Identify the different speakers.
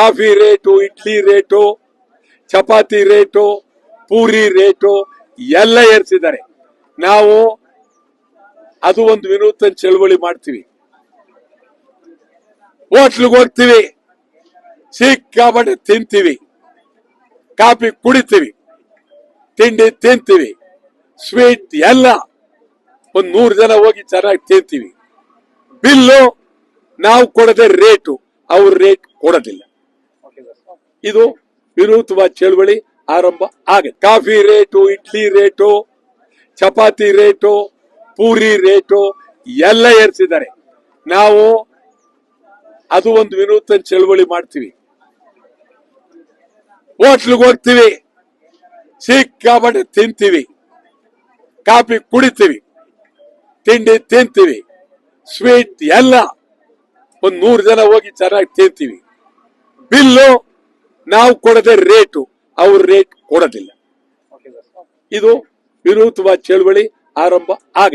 Speaker 1: Coffee rate, idli rate, chapati rate, puri rate ಎಲ್ಲ ಏರಿಸಿದ್ದಾರೆ. ನಾವು ಅದು ಒಂದು ವಿನೂತನ ಚಳವಳಿ ಮಾಡ್ತೀವಿ. ಹೋಟ್ಲಿಗೆ ಹೋಗ್ತೀವಿ, ಸಿಕ್ಕಾಪಟ್ಟೆ ತಿಂತೀವಿ, ಕಾಫಿ ಕುಡಿತೀವಿ, ತಿಂಡಿ ತಿಂತೀವಿ, ಸ್ವೀಟ್ ಎಲ್ಲ ಒಂದ್ 100 ಜನ ಹೋಗಿ ಚೆನ್ನಾಗಿ ತಿಂತೀವಿ. ಬಿಲ್ಲು ನಾವು ಕೊಡದೆ ರೇಟು, ಅವ್ರ ರೇಟ್ ಕೊಡೋದಿಲ್ಲ. ಇದು ವಿನೂತವಾದ ಚಳವಳಿ ಆರಂಭ ಆಗುತ್ತೆ. Coffee rate, idli rate, chapati rate, puri rate ಎಲ್ಲ ಏರಿಸಿದ್ದಾರೆ. ನಾವು ಅದು ಒಂದು ವಿನೂತನ ಚಳವಳಿ ಮಾಡ್ತೀವಿ. ಹೋಟ್ಲಿಗೆ ಹೋಗ್ತೀವಿ, ಸಿಕ್ಕಾಪಟ್ಟೆ ತಿಂತೀವಿ, ಕಾಫಿ ಕುಡಿತೀವಿ, ತಿಂಡಿ ತಿಂತೀವಿ, ಸ್ವೀಟ್ ಎಲ್ಲ ಒಂದ್ 100 ಜನ ಹೋಗಿ ಚೆನ್ನಾಗಿ ತಿಂತೀವಿ. ಬಿಲ್ಲು ನಾವು ಕೊಡದೆ ರೇಟು, ಅವ್ರ ರೇಟ್ ಕೊಡೋದಿಲ್ಲ. ಇದು ವಿನೂತವಾದ ಚಳವಳಿ ಆರಂಭ ಆಗುತ್ತೆ.